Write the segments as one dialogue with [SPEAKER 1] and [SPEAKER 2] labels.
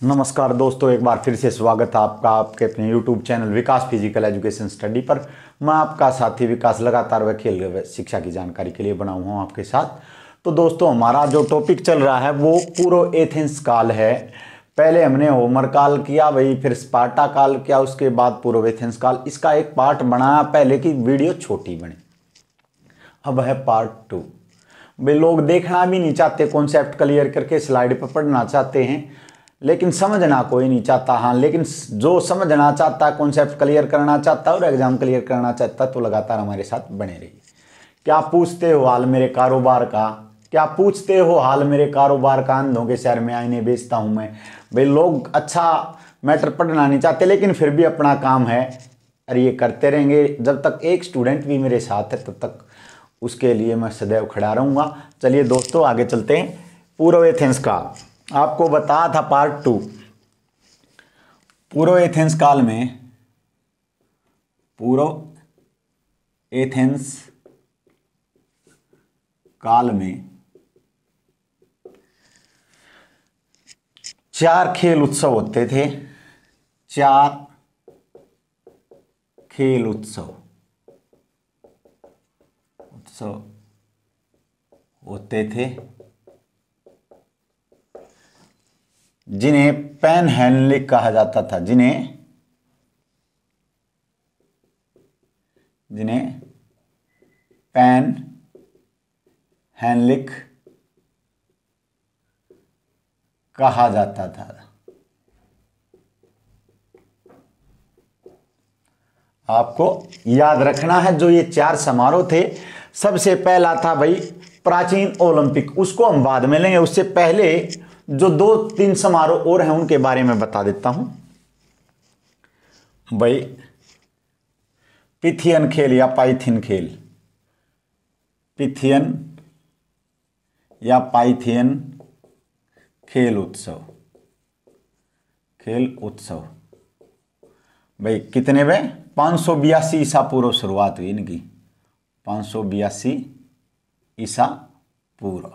[SPEAKER 1] नमस्कार दोस्तों, एक बार फिर से स्वागत है आपका आपके अपने YouTube चैनल विकास फिजिकल एजुकेशन स्टडी पर। मैं आपका साथी विकास लगातार वह खेल शिक्षा की जानकारी के लिए बना हुआ हूँ आपके साथ। तो दोस्तों, हमारा जो टॉपिक चल रहा है वो पूर्व एथेंस काल है। पहले हमने होमर काल किया भाई, फिर स्पार्टा काल किया, उसके बाद पूर्व एथेंस काल। इसका एक पार्ट बनाया, पहले की वीडियो छोटी बनी, अब है पार्ट 2। भाई लोग देखना भी नहीं चाहते, कॉन्सेप्ट क्लियर करके स्लाइड पर पढ़ना चाहते हैं, लेकिन समझना कोई नहीं चाहता। हाँ, लेकिन जो समझना चाहता है, कॉन्सेप्ट क्लियर करना चाहता है और एग्जाम क्लियर करना चाहता है, तो लगातार हमारे साथ बने रहिए। क्या पूछते हो हाल मेरे कारोबार का, क्या पूछते हो हाल मेरे कारोबार का, अंधों के शहर में आईने बेचता हूँ मैं। भाई लोग अच्छा मैटर पढ़ना नहीं चाहते, लेकिन फिर भी अपना काम है और ये करते रहेंगे। जब तक एक स्टूडेंट भी मेरे साथ है तब तक उसके लिए मैं सदैव खड़ा रहूँगा। चलिए दोस्तों, आगे चलते हैं। पूर्व एथेंस का आपको बताया था पार्ट 2। पूर्व एथेंस काल में, पूर्व एथेंस काल में 4 खेल उत्सव होते थे। 4 खेल उत्सव होते थे, जिन्हें पैन हेनलिक कहा जाता था। जिन्हें पैन हेनलिक कहा जाता था। आपको याद रखना है, जो ये 4 समारोह थे, सबसे पहला था भाई प्राचीन ओलंपिक, उसको हम बाद में लेंगे। उससे पहले जो 2-3 समारोह और हैं उनके बारे में बता देता हूं भाई। पिथियन खेल या पाइथियन खेल, पिथियन या पाइथियन खेल उत्सव भाई कितने में 582 ईसा पूर्व शुरुआत हुई इनकी। 582 ईसा पूर्व।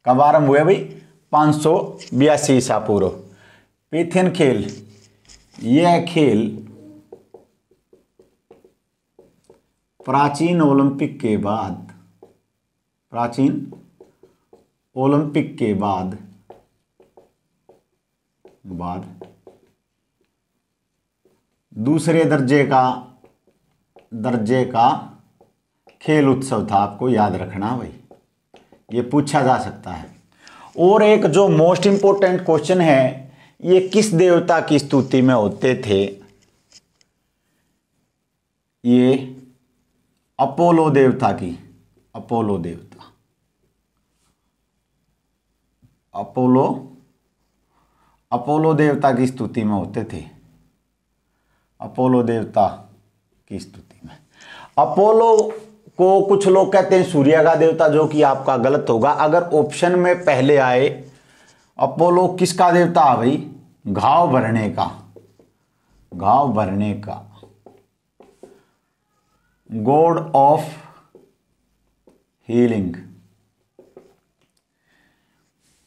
[SPEAKER 1] कब आरंभ हुए भाई? 582 ईसा पूर्व। पिथियन खेल, यह खेल प्राचीन ओलंपिक के बाद दूसरे दर्जे का खेल उत्सव था। आपको याद रखना भाई, ये पूछा जा सकता है। और एक जो मोस्ट इंपोर्टेंट क्वेश्चन है, ये किस देवता की स्तुति में होते थे? ये अपोलो देवता की, अपोलो देवता की स्तुति में होते थे। अपोलो देवता की स्तुति में। अपोलो को कुछ लोग कहते हैं सूर्य का देवता, जो कि आपका गलत होगा। अगर ऑप्शन में पहले आए अपोलो किसका देवता है भाई? घाव भरने का, गॉड ऑफ हीलिंग।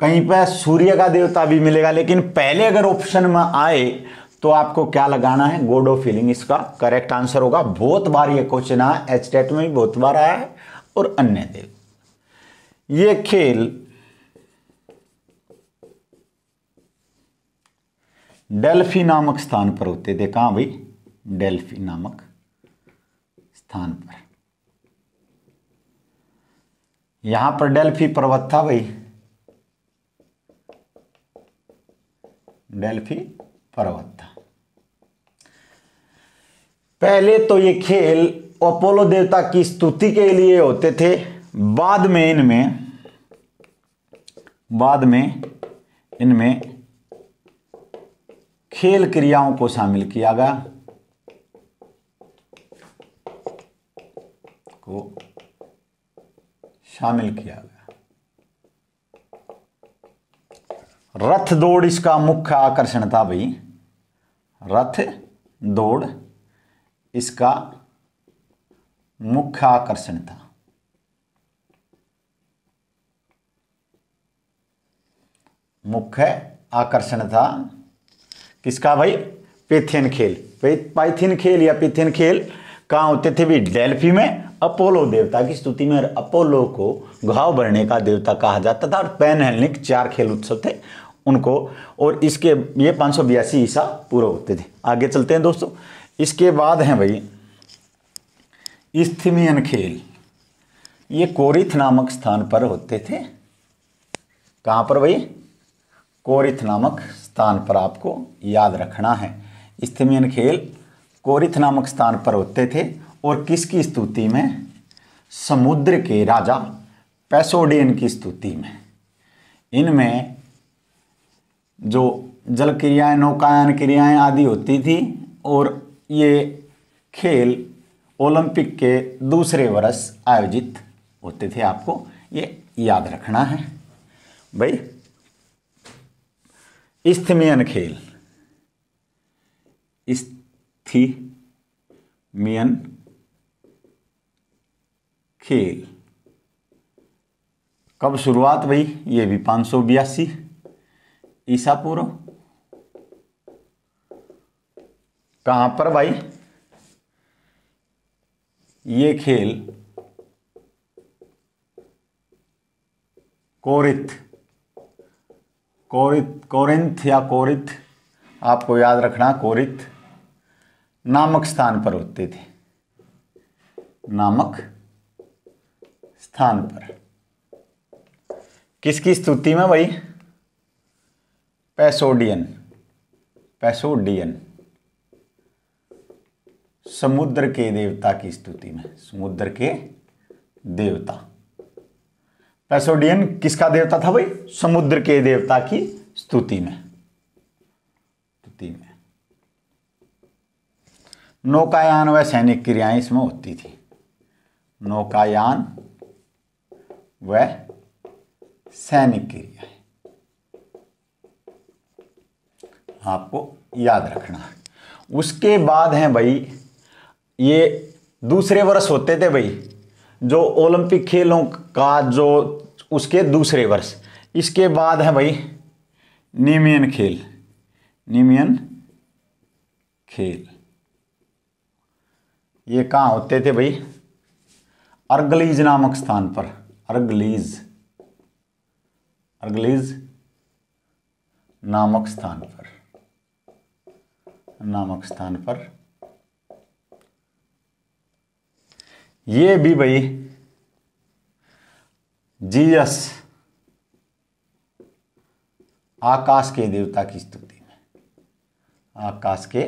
[SPEAKER 1] कहीं पर सूर्य का देवता भी मिलेगा, लेकिन पहले अगर ऑप्शन में आए तो आपको क्या लगाना है? गॉड ऑफ हीलिंग इसका करेक्ट आंसर होगा। बहुत बार ये क्वेश्चन आया, एचटेट में भी बहुत बार आया है और अन्य देव। ये खेल डेल्फी नामक स्थान पर होते थे। कहां भाई? डेल्फी नामक स्थान पर। यहां पर डेल्फी पर्वत था भाई, डेल्फी पर्वत था। पहले तो ये खेल अपोलो देवता की स्तुति के लिए होते थे। बाद में इनमें खेल क्रियाओं को शामिल किया गया। रथ दौड़ इसका मुख्य आकर्षण था भाई। रथ दौड़ इसका मुख्य आकर्षण था। मुख्य आकर्षण था किसका भाई, पैथियन खेल। पाइथियन खेल या पैथियन खेल कहाँ होते थे भी, डेल्फी में अपोलो देवता की स्तुति में। अपोलो को घाव भरने का देवता कहा जाता था। और पैन हेलेनिक 4 खेल उत्सव थे उनको, और इसके ये 582 ईसा पूर्व होते थे। आगे चलते हैं दोस्तों। इसके बाद हैं भाई इस्थिमियन खेल। ये कोरिथ नामक स्थान पर होते थे। कहाँ पर भाई, कोरिथ नामक स्थान पर, आपको याद रखना है। इस्थिमियन खेल कोरिथ नामक स्थान पर होते थे। और किसकी स्तुति में, समुद्र के राजा पैसोडियन की स्तुति में। इनमें जो जल क्रियाएं, नौकायन क्रियाएं आदि होती थी। और ये खेल ओलंपिक के दूसरे वर्ष आयोजित होते थे। आपको ये याद रखना है भाई। इस्थिमियन खेल, इस्थिमियन खेल कब शुरुआत भाई, ये भी 582 ईसा पूर्व। कहां पर भाई, ये खेल कोरिंथ या कोरिथ, आपको याद रखना, कोरिथ नामक स्थान पर होते थे। नामक स्थान पर किसकी स्तुति में भाई, पैसोडियन समुद्र के देवता की स्तुति में। समुद्र के देवता पैसोडियन किसका देवता था भाई, समुद्र के देवता की स्तुति में। नौकायान व सैनिक क्रियाएं इसमें होती थी। नौकायान व सैनिक क्रियाएं आपको याद रखना है। उसके बाद हैं भाई, ये दूसरे वर्ष होते थे भाई, जो ओलंपिक खेलों का जो उसके दूसरे वर्ष। इसके बाद है भाई नीमियन खेल। ये कहाँ होते थे भाई, अर्गलीज नामक स्थान पर। अर्गलीज नामक स्थान पर ये भी भाई जीयस आकाश के देवता की स्तुति में। आकाश के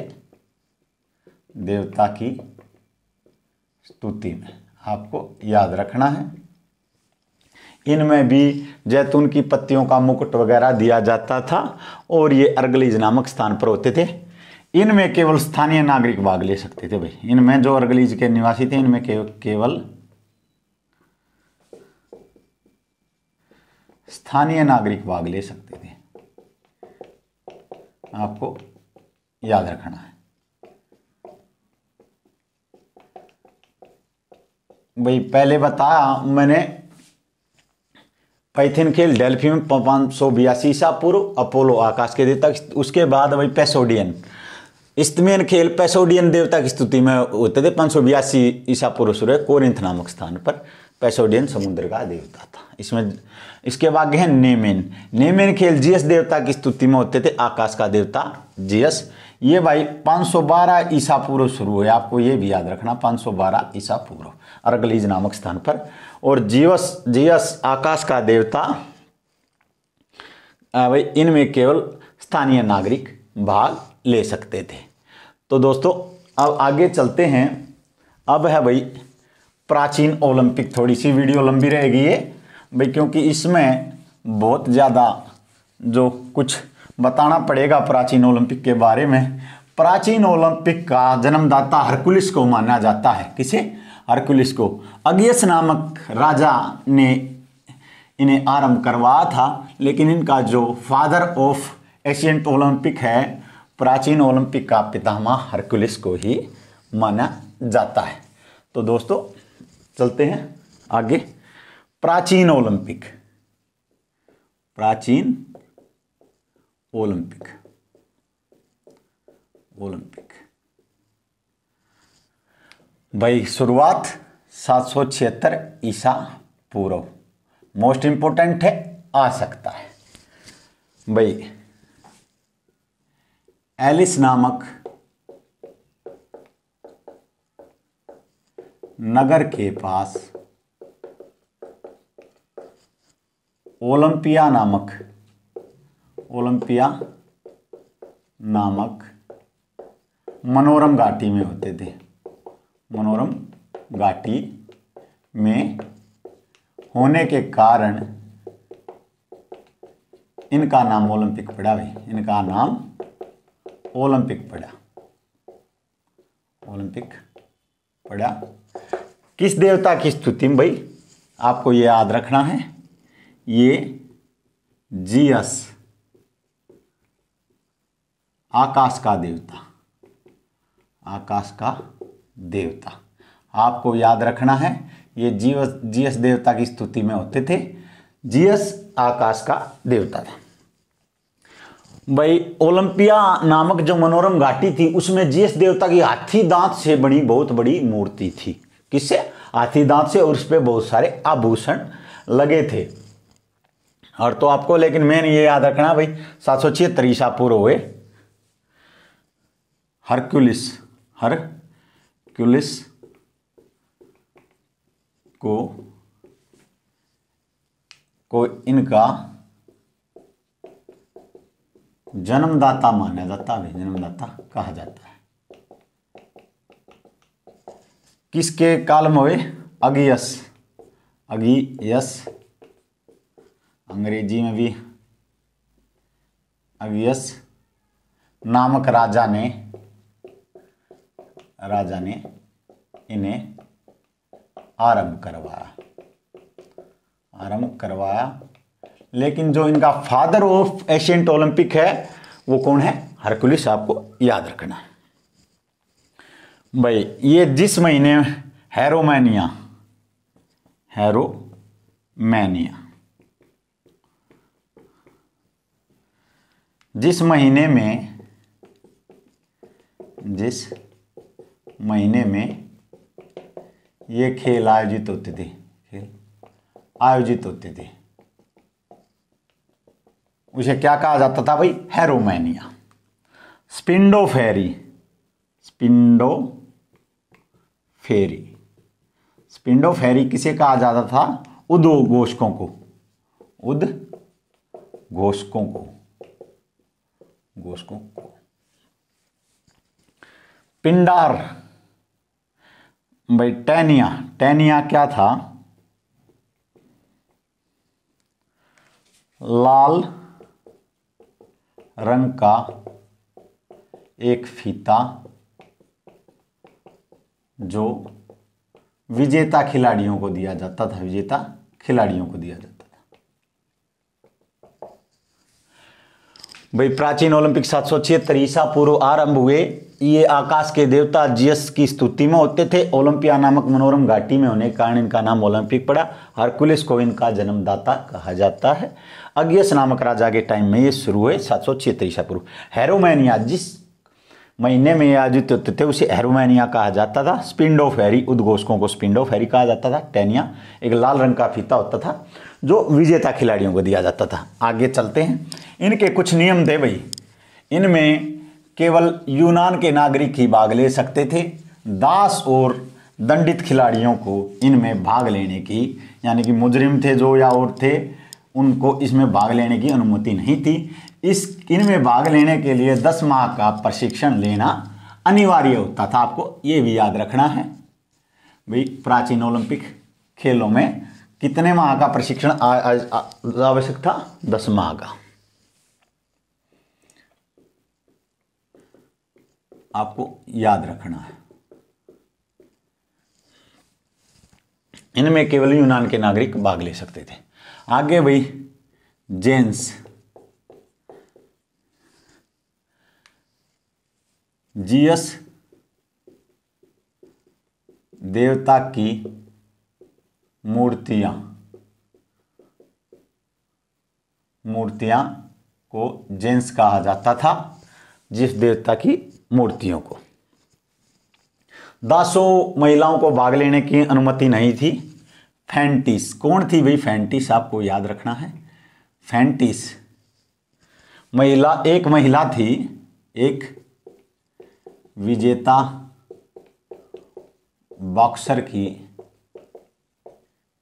[SPEAKER 1] देवता की स्तुति में आपको याद रखना है। इनमें भी जैतून की पत्तियों का मुकुट वगैरह दिया जाता था। और ये अर्गलीज नामक स्थान पर होते थे। इनमें केवल स्थानीय नागरिक भाग ले सकते थे भाई। इनमें जो अर्गलीज के निवासी थे, इनमें केवल स्थानीय नागरिक भाग ले सकते थे। आपको याद रखना है भाई। पहले बताया मैंने, पैथियन खेल डेल्फी में 582 ईसा पूर्व, अपोलो आकाश के देवता। उसके बाद भाई पैसोडियन, इस्थिमियन खेल पैसोडियन देवता की स्तुति में होते थे। 582 ईसा पूर्व शुरू, कोरिंथ नामक स्थान पर। पैसोडियन समुद्र का देवता था इसमें। इसके बाद है नेमेन खेल जियस देवता की स्तुति में होते थे। आकाश का देवता जियस। ये भाई 512 ईसा पूर्व शुरू हुए। आपको ये भी याद रखना, 512 ईसा पूर्व, अर्गलीज नामक स्थान पर। और जियस आकाश का देवता भाई। इनमें केवल स्थानीय नागरिक भाग ले सकते थे। तो दोस्तों अब आगे चलते हैं। अब है भाई प्राचीन ओलंपिक। थोड़ी सी वीडियो लंबी रहेगी ये भाई, क्योंकि इसमें बहुत ज़्यादा जो कुछ बताना पड़ेगा प्राचीन ओलंपिक के बारे में। प्राचीन ओलंपिक का जन्मदाता हरकुलिस को माना जाता है। किसे? हरकुलिस को। अगियस नामक राजा ने इन्हें आरंभ करवाया था, लेकिन इनका जो फादर ऑफ एशियंट ओलंपिक है, प्राचीन ओलंपिक का पितामह हरकुलिस को ही माना जाता है। तो दोस्तों चलते हैं आगे। प्राचीन ओलंपिक। ओलंपिक भाई शुरुआत 776 ईसा पूर्व। मोस्ट इंपोर्टेंट है, आ सकता है भाई। एलिस नामक नगर के पास ओलंपिया नामक मनोरम घाटी में होते थे। मनोरम घाटी में होने के कारण इनका नाम ओलंपिक पड़ा भाई। इनका नाम ओलंपिक पड़ा। ओलंपिक पड़ा। किस देवता की स्तुति में भाई? आपको ये याद रखना है, ये जियस, आकाश का देवता। आकाश का देवता आपको याद रखना है, ये जियस देवता की स्तुति में होते थे। जियस आकाश का देवता था भाई। ओलंपिया नामक जो मनोरम घाटी थी उसमें जियस देवता की हाथी दांत से बनी बहुत बड़ी मूर्ति थी। किससे? हाथी दांत से। और उस पर बहुत सारे आभूषण लगे थे। और तो आपको लेकिन मेन ये याद रखना भाई, 776 ईसा पूर्व हुए हरक्यूलिस को इनका जन्मदाता माना जाता है। जन्मदाता कहा जाता है। किसके काल में हुए? अगियस। अंग्रेजी में भी अगियस नामक राजा ने इन्हें आरंभ करवाया। लेकिन जो इनका फादर ऑफ एशियंट ओलंपिक है वो कौन है? हरकुलिस। आपको याद रखना है भाई। ये जिस महीने हेरोमैनिया जिस महीने में ये खेल आयोजित होते थे उसे क्या कहा जाता था भाई? हेरोमैनिया। स्पिंडो फेरी किसे कहा जाता था? उद्घोषकों को। पिंडार भाई। टैनिया क्या था? लाल रंग का एक फीता जो विजेता खिलाड़ियों को दिया जाता था। भाई प्राचीन ओलंपिक 776 ईसा पूर्व आरंभ हुए। ये आकाश के देवता जियस की स्तुति में होते थे। ओलंपिया नामक मनोरम घाटी में होने के कारण इनका नाम ओलंपिक पड़ा। हरकुलिस को इनका जन्मदाता कहा जाता है। अगियस नामक राजा के टाइम में ये शुरू हुए 776 ईसा पूर्व। हेरोमैनिया जिस महीने में आयोजित होते थे उसे हेरोमैनिया कहा जाता था। स्पिंडो फेरी उद्घोषकों को स्पिंडो फेरी कहा जाता था। टैनिया एक लाल रंग का फीता होता था जो विजेता खिलाड़ियों को दिया जाता था। आगे चलते हैं। इनके कुछ नियम थे भाई। इनमें केवल यूनान के नागरिक ही भाग ले सकते थे। दास और दंडित खिलाड़ियों को इनमें भाग लेने की, यानी कि मुजरिम थे जो या और थे, उनको इसमें भाग लेने की अनुमति नहीं थी। इनमें भाग लेने के लिए 10 माह का प्रशिक्षण लेना अनिवार्य होता था। आपको ये भी याद रखना है भाई। प्राचीन ओलंपिक खेलों में कितने माह का प्रशिक्षण आवश्यक था? 10 माह का। आपको याद रखना है। इनमें केवल यूनान के नागरिक भाग ले सकते थे। आगे भाई जेन्स। जियस देवता की मूर्तियां को जेन्स कहा जाता था, जिस देवता की मूर्तियों को। दासों महिलाओं को भाग लेने की अनुमति नहीं थी। फैंटिस कौन थी भाई? फैंटिस आपको याद रखना है। फैंटिस एक महिला थी, एक विजेता बॉक्सर की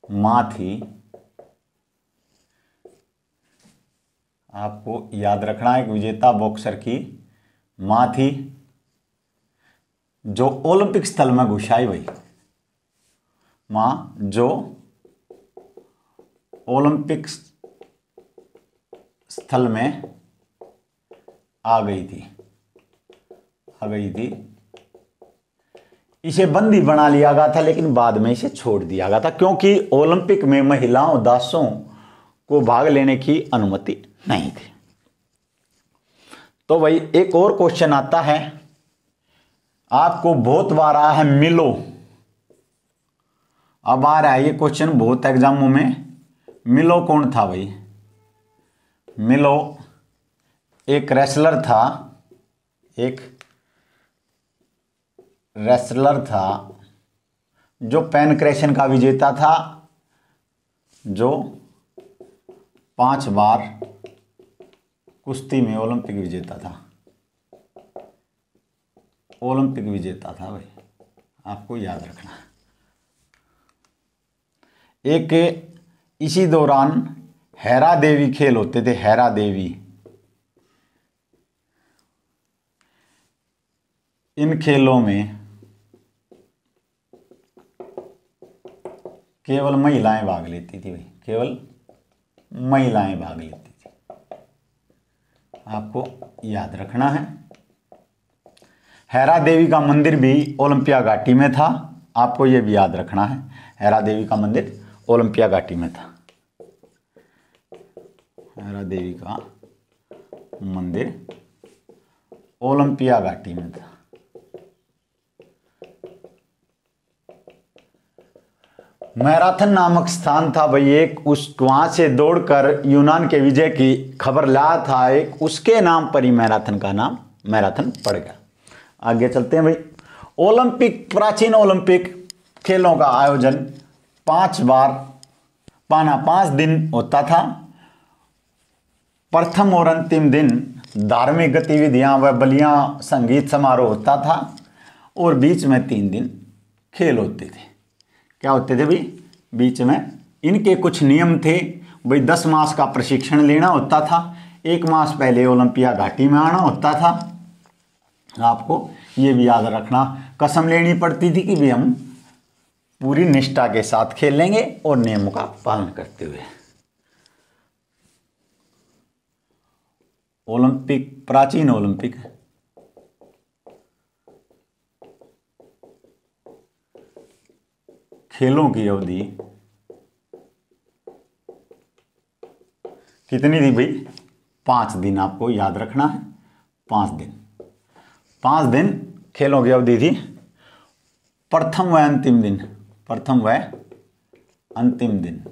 [SPEAKER 1] मां थी। आपको याद रखना है, एक विजेता बॉक्सर की मां थी जो ओलंपिक स्थल में घुसाई हुई। मां जो ओलंपिक स्थल में आ गई थी। इसे बंदी बना लिया गया था, लेकिन बाद में इसे छोड़ दिया गया था, क्योंकि ओलंपिक में महिलाओं दासों को भाग लेने की अनुमति नहीं थी। तो भाई एक और क्वेश्चन आता है, आपको बहुत बार आया है मिलो। अब आ रहा है ये क्वेश्चन बहुत एग्जामों में। मिलो कौन था भाई? मिलो एक रेसलर था, जो पैनक्रेशन का विजेता था, जो 5 बार कुश्ती में ओलंपिक विजेता था भाई, आपको याद रखना है। एक इसी दौरान हैरा देवी खेल होते थे। हैरा देवी, इन खेलों में केवल महिलाएं भाग लेती थी भाई, केवल महिलाएं भाग लेती थी, आपको याद रखना है। हैरा देवी का मंदिर भी ओलंपिया घाटी में था, आपको यह भी याद रखना है। हैरा देवी का मंदिर ओलंपिया घाटी में था। हैरा देवी का मंदिर ओलंपिया घाटी में था। मैराथन नामक स्थान था भाई एक, वहां से दौड़कर यूनान के विजय की खबर लाया था एक, उसके नाम पर ही मैराथन का नाम मैराथन पड़ गया। आगे चलते हैं भाई। प्राचीन ओलंपिक खेलों का आयोजन 5 दिन होता था। प्रथम और अंतिम दिन धार्मिक गतिविधियां व बलियां, संगीत समारोह होता था, और बीच में 3 दिन खेल होते थे। क्या होते थे भाई? बीच में इनके कुछ नियम थे भाई। 10 मास का प्रशिक्षण लेना होता था, 1 मास पहले ओलंपिया घाटी में आना होता था। आपको ये भी याद रखना, कसम लेनी पड़ती थी कि भी हम पूरी निष्ठा के साथ खेलेंगे और नियमों का पालन करते हुए। प्राचीन ओलंपिक खेलों की अवधि कितनी थी भाई? 5 दिन, आपको याद रखना है। 5 दिन खेलों की अवधि थी। प्रथम व अंतिम दिन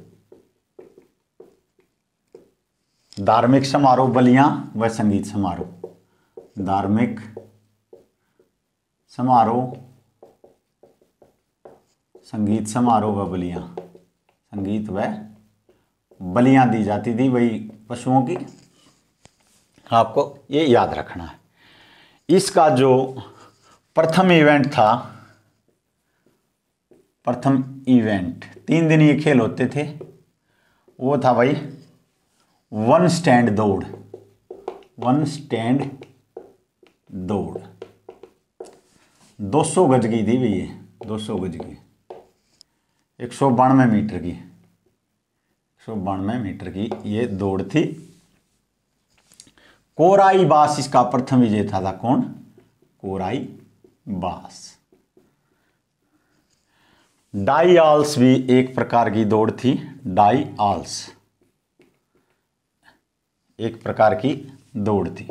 [SPEAKER 1] धार्मिक समारोह, बलियां व संगीत समारोह। धार्मिक समारोह, संगीत समारोह व बलियां, संगीत व बलियां दी जाती थी वही पशुओं की, आपको ये याद रखना है। इसका जो प्रथम इवेंट 3 दिन ये खेल होते थे, वो था भाई 1 स्टैंड दौड़। 200 गज की थी भाई ये, 200 गज की, 192 मीटर की, 192 मीटर की ये दौड़ थी। कोराई बास इसका प्रथम विजेता था। कौन? कोराई बास। डाई आल्स भी एक प्रकार की दौड़ थी। डाई आल्स एक प्रकार की दौड़ थी,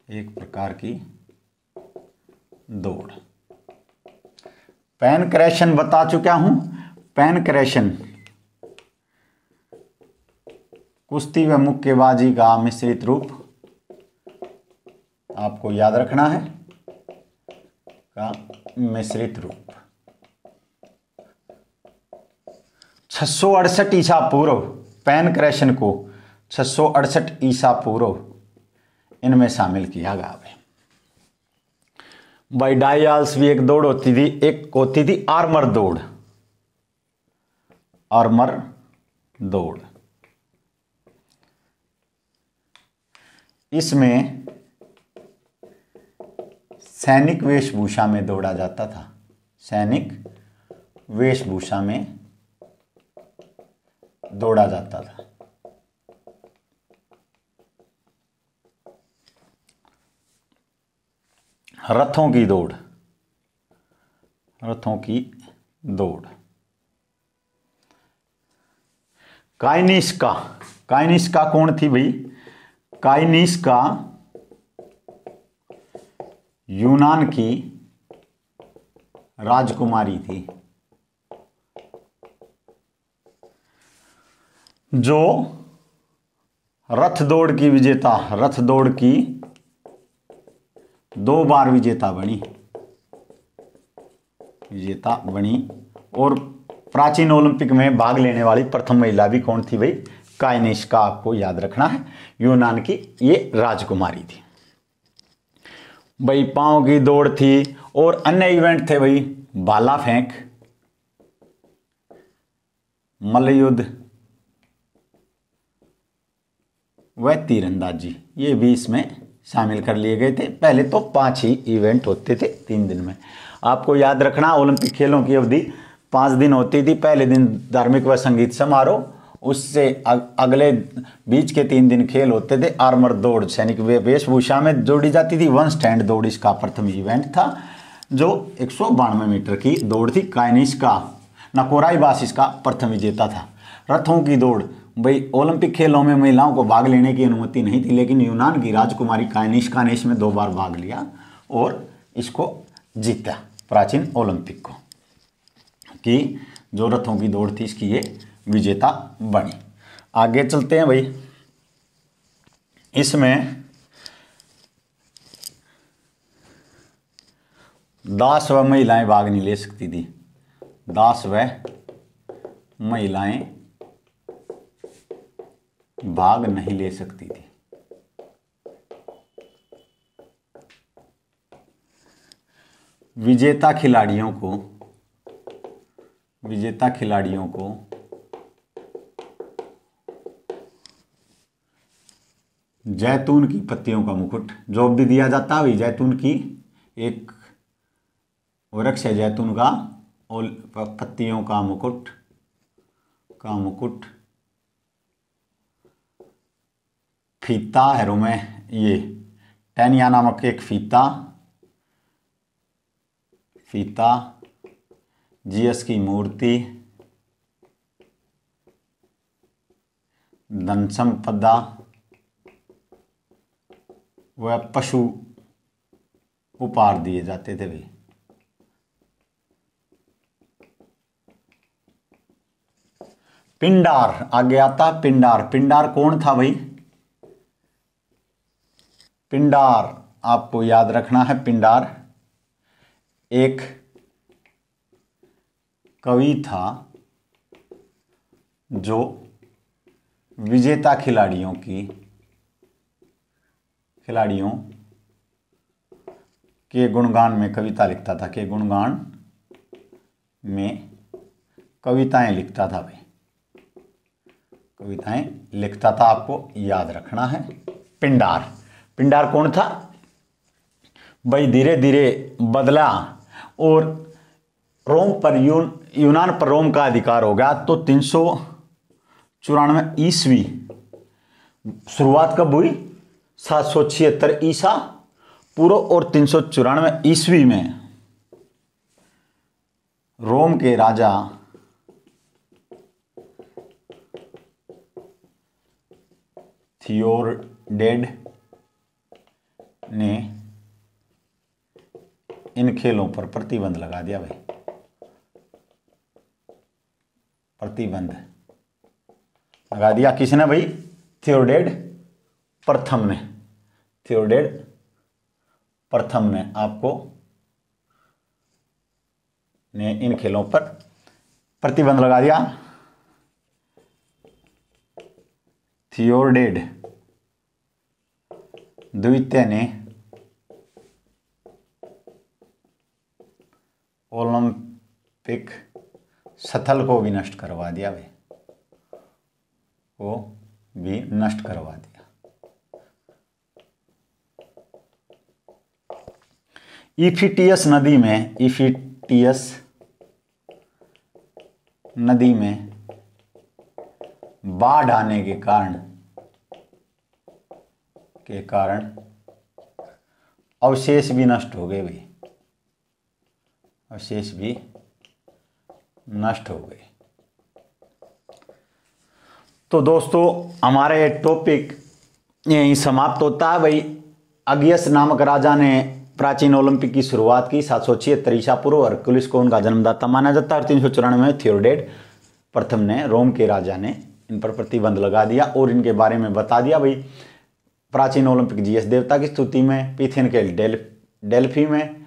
[SPEAKER 1] एक प्रकार की दौड़। पैनक्रेशन बता चुका हूं। पैनक्रेशन कुश्ती व मुक्केबाजी का मिश्रित रूप, आपको याद रखना है, का मिश्रित रूप। 668 ईसा पूर्व पैनक्रेशन को 668 ईसा पूर्व इनमें शामिल किया गया है। भाई डायल्स भी एक दौड़ होती थी, एक होती थी आर्मर दौड़। आर्मर दौड़, इसमें सैनिक वेशभूषा में दौड़ा जाता था। सैनिक वेशभूषा में दौड़ा जाता था। रथों की दौड़, रथों की दौड़। काइनिस्का, काइनिस्का कौन थी भाई? काइनिस्का यूनान की राजकुमारी थी, जो रथ दौड़ की विजेता, रथ दौड़ की 2 बार विजेता बनी, विजेता बनी। और प्राचीन ओलंपिक में भाग लेने वाली प्रथम महिला भी कौन थी भाई? काइनिस्का, आपको याद रखना है, यूनान की ये राजकुमारी थी। भाई पांव की दौड़ थी और अन्य इवेंट थे भाई, भाला फेंक, मल्लयुद्ध व तीरंदाजी, ये भी इसमें शामिल कर लिए गए थे। पहले तो 5 ही इवेंट होते थे 3 दिन में। आपको याद रखना ओलंपिक खेलों की अवधि 5 दिन होती थी। पहले दिन धार्मिक व संगीत समारोह, उससे अगले बीच के 3 दिन खेल होते थे। आर्मर दौड़ सैनिक वेशभूषा में जोड़ी जाती थी। 1 स्टैंड दौड़ इसका प्रथम इवेंट था, जो 192 मीटर की दौड़ थी। काइनिस्का नकोराइबास इसका प्रथम विजेता था। रथों की दौड़, भाई ओलंपिक खेलों में महिलाओं को भाग लेने की अनुमति नहीं थी, लेकिन यूनान की राजकुमारी काइनिस्का ने इसमें 2 बार भाग लिया और इसको जीता, प्राचीन ओलंपिक को, कि जो रथों की दौड़ थी इसकी ये विजेता बनी। आगे चलते हैं भाई। इसमें दास व महिलाएं भाग नहीं ले सकती थी। दास व महिलाएं भाग नहीं ले सकती थी। विजेता खिलाड़ियों को जैतून की पत्तियों का मुकुट जो भी दिया जाता है, जैतून की एक वृक्ष है, जैतून का, और पत्तियों का मुकुट फीता है में, ये टैनिया नामक एक फीता, जीएस की मूर्ति, धन संपदा वह पशु उपहार दिए जाते थे भाई। पिंडार आगे आता। पिंडार कौन था भाई? पिंडार आपको याद रखना है। पिंडार एक कवि था जो विजेता खिलाड़ियों के गुणगान में कविता लिखता था, के गुणगान में कविताएं लिखता था भाई, कविताएं लिखता था, आपको याद रखना है। पिंडार कौन था भाई? धीरे धीरे बदला और रोम पर यूनान पर रोम का अधिकार हो गया। तो 394 ईस्वी शुरुआत कब हुई? 776 ईसा पूर्व और 394 ईस्वी में रोम के राजा थियोडेड ने इन खेलों पर प्रतिबंध लगा दिया भाई। प्रतिबंध लगा दिया किसने भाई? थियोडेड प्रथम ने आपको ने इन खेलों पर प्रतिबंध लगा दिया। थियोडेड द्वितीय ने ओलंपिक स्थल को भी नष्ट करवा दिया, भाई को भी नष्ट करवा दिया। इफिटियस नदी में बाढ़ आने के कारण अवशेष भी नष्ट हो गए, भाई अवशेष भी नष्ट हो गए। तो दोस्तों हमारा ये टॉपिक यहीं समाप्त होता है। भाई अगियस नामक राजा ने प्राचीन ओलंपिक की शुरुआत की। 776 ईसा पूर्व हरकुलिस को उनका जन्मदाता माना जाता है। और 394 में थियोडेड प्रथम ने, रोम के राजा ने इन पर प्रतिबंध लगा दिया और इनके बारे में बता दिया। भाई प्राचीन ओलंपिक जीएस देवता की स्तुति में, पीथेन के डेल्फी में,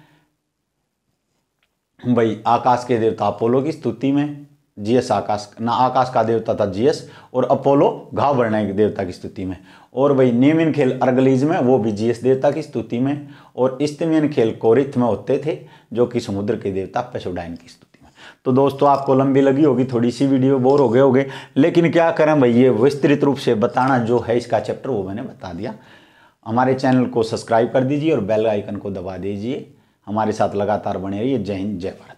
[SPEAKER 1] भाई आकाश के देवता अपोलो की स्तुति में, जीएस आकाश का देवता था जीएस, और अपोलो घाव भरने के देवता की स्तुति में। और भाई नेमिन खेल अर्गलीज में, वो भी जीएस देवता की स्तुति में। और इस्तिमियन खेल कोरिथ में होते थे, जो कि समुद्र के देवता पेसोडाइन की स्तुति में। तो दोस्तों आपको लंबी लगी होगी थोड़ी सी वीडियो, बोर हो गए होगे, लेकिन क्या करें भाई, ये विस्तृत रूप से बताना जो है इसका चैप्टर वो मैंने बता दिया। हमारे चैनल को सब्सक्राइब कर दीजिए और बेल आइकन को दबा दीजिए। हमारे साथ लगातार बने रहिए। जय हिंद, जय भारत।